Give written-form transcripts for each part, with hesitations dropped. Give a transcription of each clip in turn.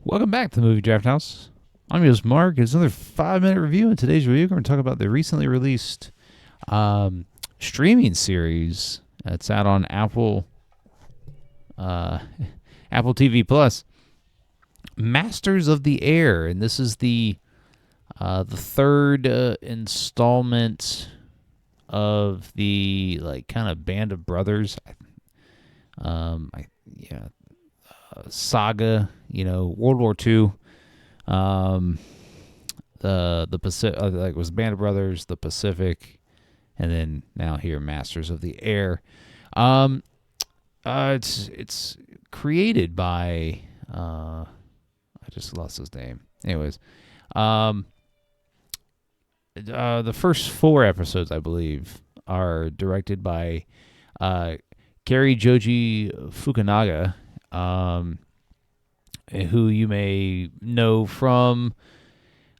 Welcome back to the Movie Draft House. I'm your host, Mark. It's another 5-minute review. In today's review, we're going to talk about the recently released streaming series that's out on Apple TV Plus, Masters of the Air, and this is the third installment of the kind of Band of Brothers, saga. World War II. The Pacific, it was Band of Brothers, the Pacific, and then now here Masters of the Air. It's created by I just lost his name. Anyways, the first 4 episodes, I believe, are directed by Cary Joji Fukunaga, who you may know from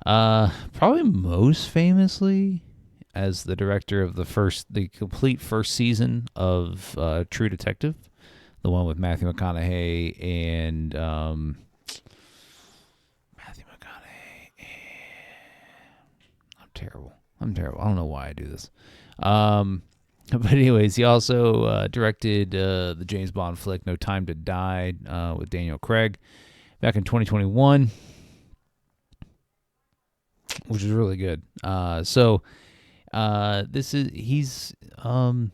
probably most famously as the director of the complete first season of True Detective, the one with Matthew McConaughey and I'm terrible. I don't know why I do this. But anyways, he also directed the James Bond flick No Time to Die with Daniel Craig back in 2021, which is really good. He's an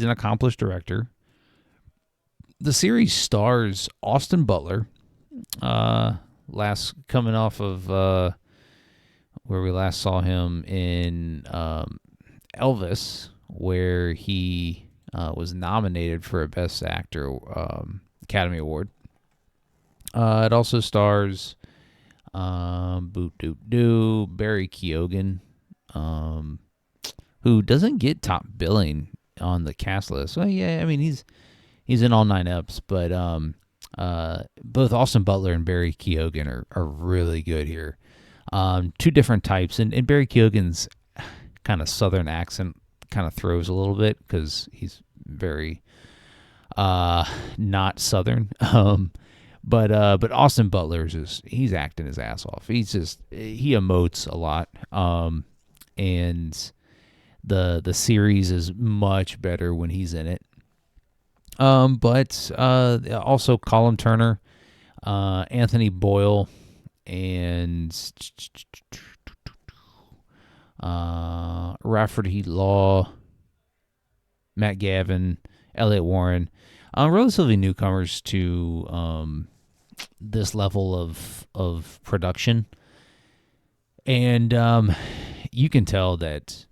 accomplished director. The series stars Austin Butler, coming off of where we last saw him in Elvis, where he was nominated for a Best Actor Academy Award. It also stars Barry Keoghan, who doesn't get top billing on the cast list. So yeah, I mean he's in all 9 eps, but both Austin Butler and Barry Keoghan are really good here. 2 different types, and Barry Keoghan's kind of southern accent kind of throws a little bit because he's very not southern. But Austin Butler's he's acting his ass off. He emotes a lot. And the series is much better when he's in it. But also Colin Turner, Anthony Boyle, and Rafferty Law, Matt Gavin, Elliot Warren, relatively newcomers to this level of production, and you can tell that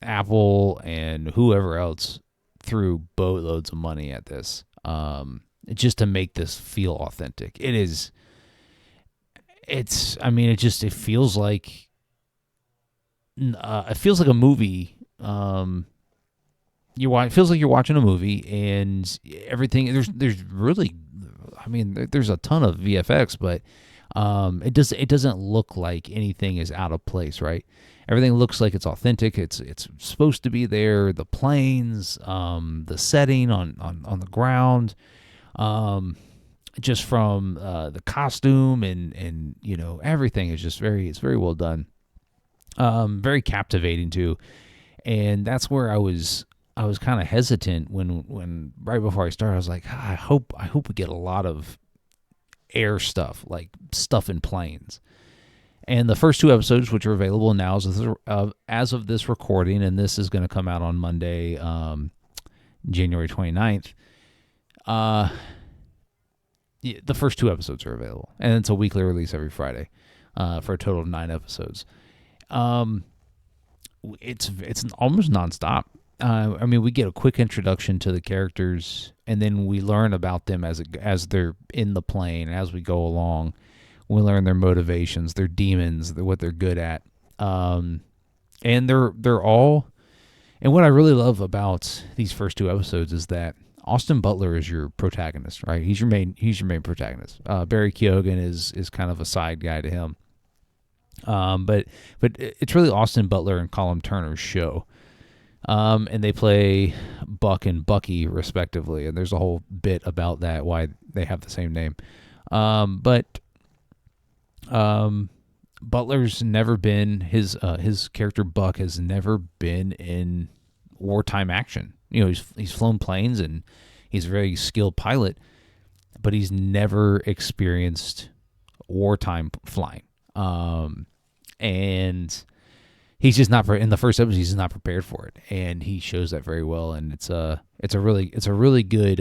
Apple and whoever else threw boatloads of money at this, just to make this feel authentic. It feels like a movie. It feels like you're watching a movie, and everything. There's really, there's a ton of VFX, but it doesn't look like anything is out of place, right? Everything looks like it's authentic. It's supposed to be there. The planes, the setting on the ground, just from the costume and everything is just it's very well done. Very captivating too, and that's where I was kind of hesitant when right before I started. I was like, I hope we get a lot of air stuff, like stuff in planes. And the first 2 episodes, which are available now as of this recording, and this is going to come out on Monday, January 29th. The first 2 episodes are available, and it's a weekly release every Friday, for a total of 9 episodes. It's almost nonstop. We get a quick introduction to the characters, and then we learn about them as they're in the plane. As we go along, we learn their motivations, their demons, what they're good at, and they're all. And what I really love about these first 2 episodes is that Austin Butler is your protagonist, right? He's your main protagonist. Barry Keoghan is kind of a side guy to him. But it's really Austin Butler and Colin Turner's show. And they play Buck and Bucky respectively, and there's a whole bit about that, why they have the same name. But Butler's never been his character Buck has never been in wartime action. He's flown planes and he's a very skilled pilot, but he's never experienced wartime flying. And he's just not in the first episode. He's just not prepared for it, and he shows that very well. And it's a really good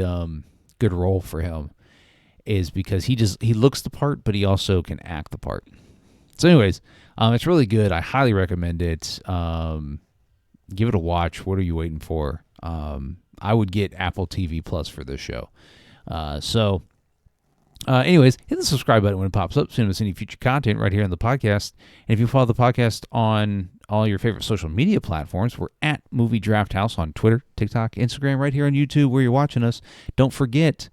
good role for him, is because he looks the part, but he also can act the part. So, anyways, it's really good. I highly recommend it. Give it a watch. What are you waiting for? I would get Apple TV Plus for this show. Anyways, hit the subscribe button when it pops up so you don't miss any future content right here on the podcast. And if you follow the podcast on all your favorite social media platforms, we're at Movie Draft House on Twitter, TikTok, Instagram, right here on YouTube where you're watching us. Don't forget,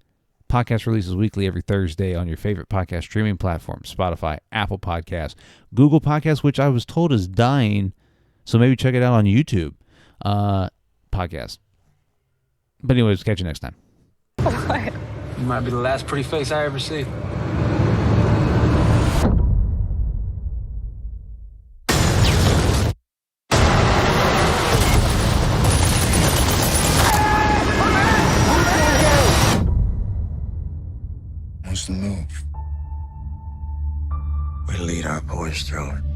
podcast releases weekly every Thursday on your favorite podcast streaming platforms: Spotify, Apple Podcasts, Google Podcasts, which I was told is dying, so maybe check it out on YouTube podcast. But anyways, catch you next time. What? You might be the last pretty face I ever see. What's the move? We lead our boys through it.